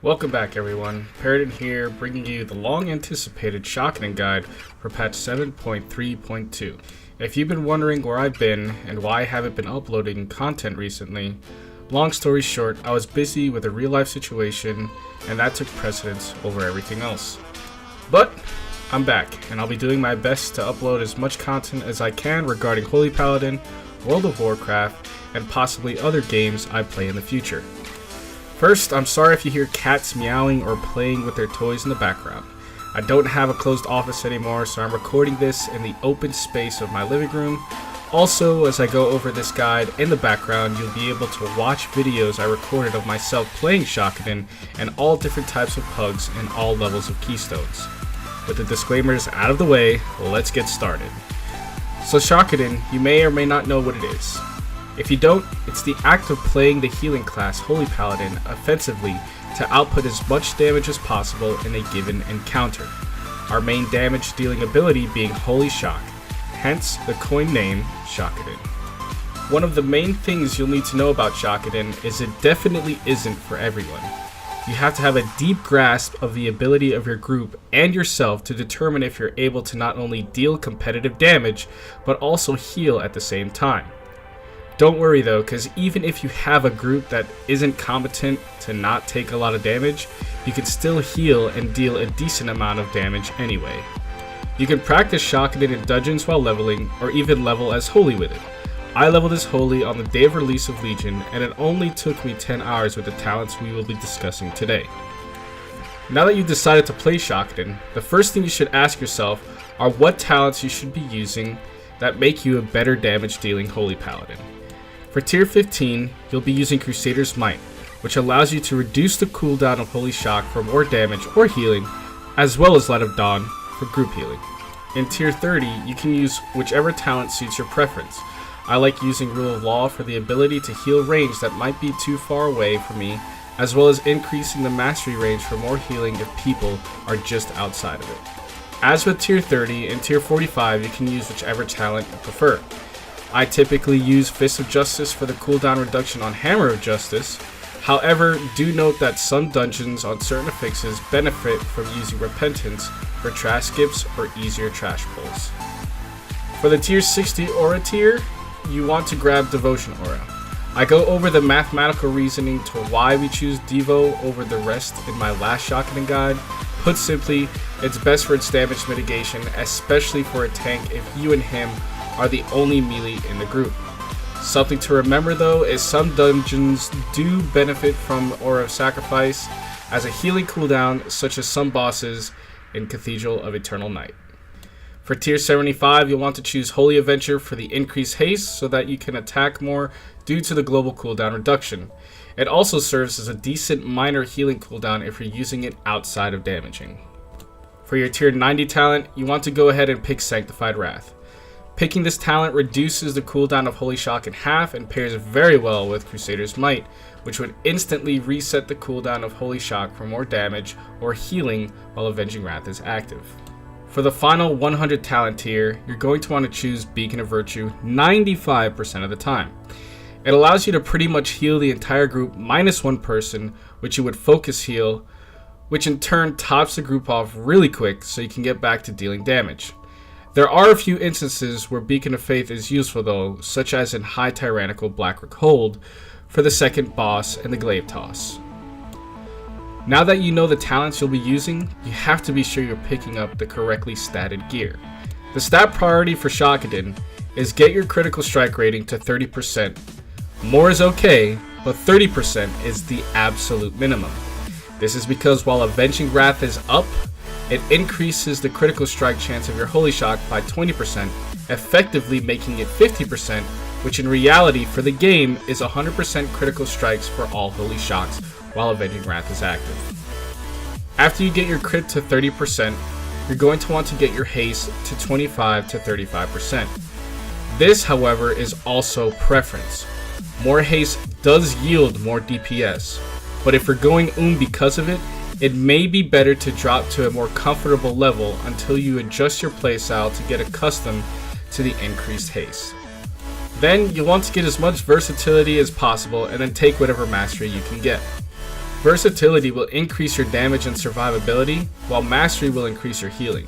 Welcome back everyone, Pereadin here, bringing you the long-anticipated Shockadin guide for patch 7.3.2. If you've been wondering where I've been and why I haven't been uploading content recently, long story short, I was busy with a real-life situation and that took precedence over everything else. But I'm back, and I'll be doing my best to upload as much content as I can regarding Holy Paladin, World of Warcraft, and possibly other games I play in the future. First, I'm sorry if you hear cats meowing or playing with their toys in the background. I don't have a closed office anymore, so I'm recording this in the open space of my living room. Also, as I go over this guide, in the background you'll be able to watch videos I recorded of myself playing Shockadin and all different types of pugs and all levels of keystones. With the disclaimers out of the way, let's get started. So Shockadin, you may or may not know what it is. If you don't, it's the act of playing the healing class Holy Paladin offensively to output as much damage as possible in a given encounter. Our main damage dealing ability being Holy Shock, hence the coin name Shockadin. One of the main things you'll need to know about Shockadin is it definitely isn't for everyone. You have to have a deep grasp of the ability of your group and yourself to determine if you're able to not only deal competitive damage, but also heal at the same time. Don't worry though, because even if you have a group that isn't competent to not take a lot of damage, you can still heal and deal a decent amount of damage anyway. You can practice Shockadin in dungeons while leveling, or even level as Holy with it. I leveled as Holy on the day of release of Legion, and it only took me 10 hours with the talents we will be discussing today. Now that you've decided to play Shockadin, the first thing you should ask yourself are what talents you should be using that make you a better damage dealing Holy Paladin. For tier 15, you'll be using Crusader's Might, which allows you to reduce the cooldown of Holy Shock for more damage or healing, as well as Light of Dawn for group healing. In tier 30, you can use whichever talent suits your preference. I like using Rule of Law for the ability to heal range that might be too far away from me, as well as increasing the mastery range for more healing if people are just outside of it. As with tier 30, in tier 45 you can use whichever talent you prefer. I typically use Fist of Justice for the cooldown reduction on Hammer of Justice. However, do note that some dungeons on certain affixes benefit from using Repentance for trash skips or easier trash pulls. For the tier 60 aura tier, you want to grab Devotion Aura. I go over the mathematical reasoning to why we choose Devo over the rest in my last Shockadin guide. Put simply, it's best for its damage mitigation, especially for a tank if you and him are the only melee in the group. Something to remember though is some dungeons do benefit from Aura of Sacrifice as a healing cooldown, such as some bosses in Cathedral of Eternal Night. For tier 75, you'll want to choose Holy Adventure for the increased haste so that you can attack more due to the global cooldown reduction. It also serves as a decent minor healing cooldown if you're using it outside of damaging. For your tier 90 talent, you want to go ahead and pick Sanctified Wrath. Picking this talent reduces the cooldown of Holy Shock in half and pairs very well with Crusader's Might, which would instantly reset the cooldown of Holy Shock for more damage or healing while Avenging Wrath is active. For the final 100 talent tier, you're going to want to choose Beacon of Virtue 95% of the time. It allows you to pretty much heal the entire group minus one person, which you would focus heal, which in turn tops the group off really quick so you can get back to dealing damage. There are a few instances where Beacon of Faith is useful though, such as in High Tyrannical Blackrook Hold for the second boss and the Glaive Toss. Now that you know the talents you'll be using, you have to be sure you're picking up the correctly statted gear. The stat priority for Shockadin is get your critical strike rating to 30%. More is okay, but 30% is the absolute minimum. This is because while Avenging Wrath is up, it increases the critical strike chance of your Holy Shock by 20%, effectively making it 50%, which in reality for the game is 100% critical strikes for all Holy Shocks while Avenging Wrath is active. After you get your crit to 30%, you're going to want to get your haste to 25 to 35%. This, however, is also preference. More haste does yield more DPS, but if you're going because of it, it may be better to drop to a more comfortable level until you adjust your playstyle to get accustomed to the increased haste. Then you'll want to get as much versatility as possible and then take whatever mastery you can get. Versatility will increase your damage and survivability, while Mastery will increase your healing.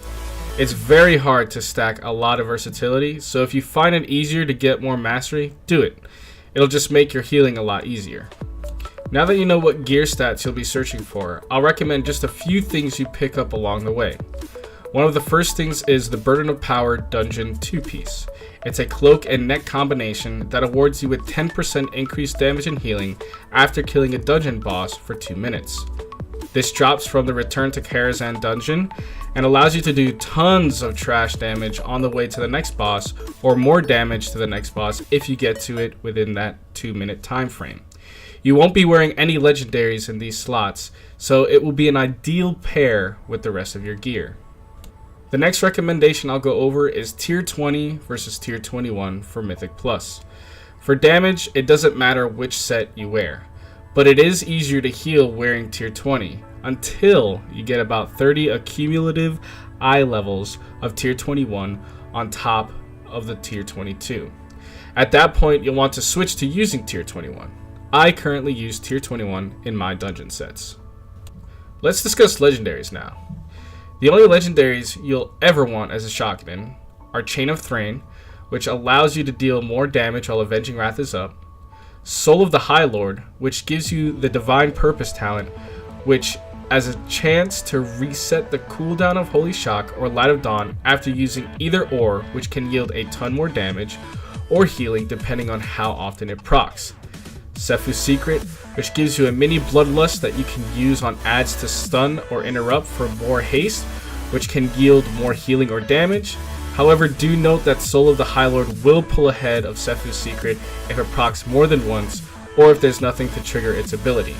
It's very hard to stack a lot of versatility, so if you find it easier to get more Mastery, do it. It'll just make your healing a lot easier. Now that you know what gear stats you'll be searching for, I'll recommend just a few things you pick up along the way. One of the first things is the Burden of Power Dungeon 2-piece. It's a cloak and neck combination that awards you with 10% increased damage and healing after killing a dungeon boss for 2 minutes. This drops from the Return to Karazhan dungeon and allows you to do tons of trash damage on the way to the next boss, or more damage to the next boss if you get to it within that 2-minute time frame. You won't be wearing any legendaries in these slots, so it will be an ideal pair with the rest of your gear. The next recommendation I'll go over is Tier 20 versus Tier 21 for Mythic Plus. For damage, it doesn't matter which set you wear, but it is easier to heal wearing Tier 20 until you get about 30 accumulative eye levels of Tier 21 on top of the Tier 22. At that point, you'll want to switch to using Tier 21. I currently use Tier 21 in my dungeon sets. Let's discuss legendaries now. The only legendaries you'll ever want as a Shockadin are Chain of Thrain, which allows you to deal more damage while Avenging Wrath is up, Soul of the High Lord, which gives you the Divine Purpose talent, which has a chance to reset the cooldown of Holy Shock or Light of Dawn after using either or, which can yield a ton more damage or healing depending on how often it procs. Sephu's Secret, which gives you a mini Bloodlust that you can use on adds to stun or interrupt for more haste, which can yield more healing or damage. However, do note that Soul of the High Lord will pull ahead of Sephu's Secret if it procs more than once, or if there's nothing to trigger its ability.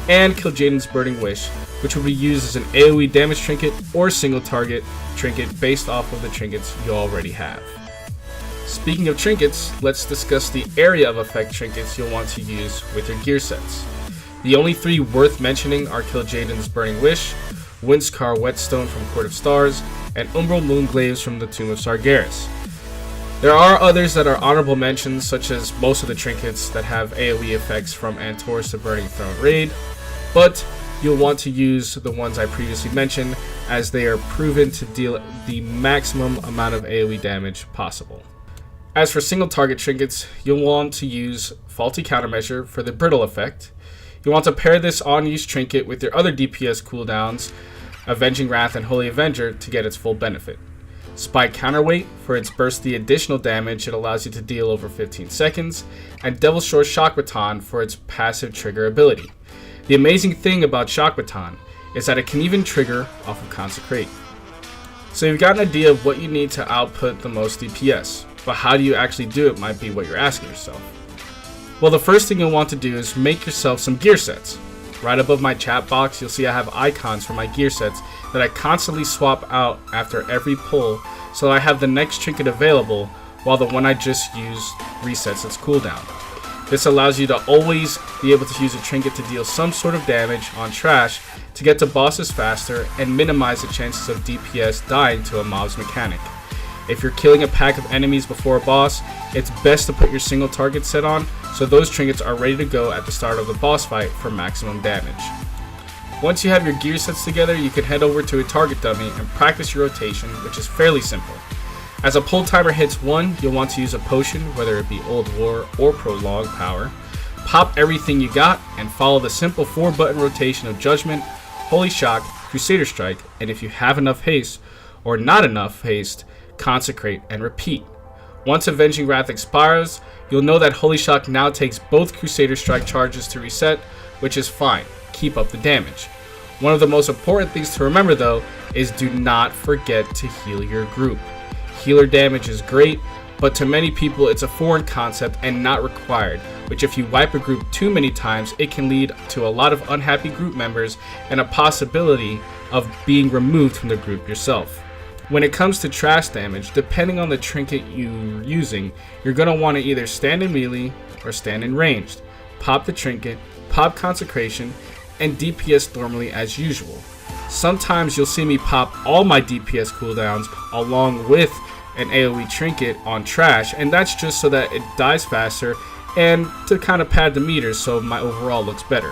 And Kil'jaeden's Burning Wish, which will be used as an AoE damage trinket or single target trinket based off of the trinkets you already have. Speaking of trinkets, let's discuss the area of effect trinkets you'll want to use with your gear sets. The only 3 worth mentioning are Kil'jaeden's Burning Wish, Windscar Whetstone from Court of Stars, and Umbral Moonglaves from the Tomb of Sargeras. There are others that are honorable mentions, such as most of the trinkets that have AoE effects from Antor's to Burning Throne Raid, but you'll want to use the ones I previously mentioned, as they are proven to deal the maximum amount of AoE damage possible. As for single target trinkets, you'll want to use Faulty Countermeasure for the Brittle effect. You'll want to pair this on-use trinket with your other DPS cooldowns, Avenging Wrath and Holy Avenger, to get its full benefit. Spike Counterweight for its bursty additional damage it allows you to deal over 15 seconds, and Devil's Shore Shock Baton for its passive trigger ability. The amazing thing about Shock Baton is that it can even trigger off of Consecrate. So you've got an idea of what you need to output the most DPS, but how do you actually do it might be what you're asking yourself. Well, the first thing you'll want to do is make yourself some gear sets. Right above my chat box, you'll see I have icons for my gear sets that I constantly swap out after every pull, so that I have the next trinket available while the one I just used resets its cooldown. This allows you to always be able to use a trinket to deal some sort of damage on trash to get to bosses faster and minimize the chances of DPS dying to a mob's mechanic. If you're killing a pack of enemies before a boss, it's best to put your single target set on so those trinkets are ready to go at the start of the boss fight for maximum damage. Once you have your gear sets together, you can head over to a target dummy and practice your rotation, which is fairly simple. As a pull timer hits 1, you'll want to use a potion, whether it be Old War or Prolonged Power. Pop everything you got and follow the simple 4-button rotation of Judgment, Holy Shock, Crusader Strike, and if you have enough haste, or not enough haste, Consecrate and repeat. Once Avenging Wrath expires, you'll know that Holy Shock now takes both Crusader Strike charges to reset, which is fine. Keep up the damage. One of the most important things to remember though is do not forget to heal your group. Healer damage is great, but to many people it's a foreign concept and not required, which if you wipe a group too many times, it can lead to a lot of unhappy group members and a possibility of being removed from the group yourself. When it comes to trash damage, depending on the trinket you're using, you're going to want to either stand in melee or stand in ranged. Pop the trinket, pop Consecration, and DPS normally as usual. Sometimes you'll see me pop all my DPS cooldowns along with an AoE trinket on trash, and that's just so that it dies faster and to kind of pad the meters so my overall looks better.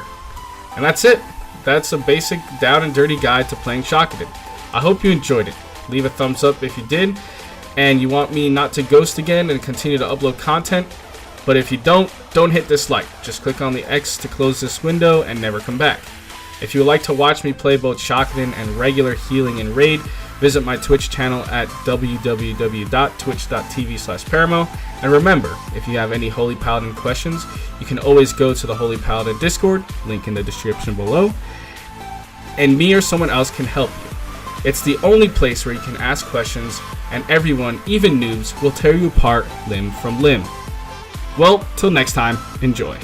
And that's it. That's a basic down and dirty guide to playing Shockadin. I hope you enjoyed it. Leave a thumbs up if you did, and you want me not to ghost again and continue to upload content. But if you don't hit dislike. Just click on the X to close this window and never come back. If you would like to watch me play both Shockadin and regular healing in Raid, visit my Twitch channel at www.twitch.tv/Paramo. And remember, if you have any Holy Paladin questions, you can always go to the Holy Paladin Discord, link in the description below, and me or someone else can help you. It's the only place where you can ask questions, and everyone, even noobs, will tear you apart limb from limb. Well, till next time, enjoy.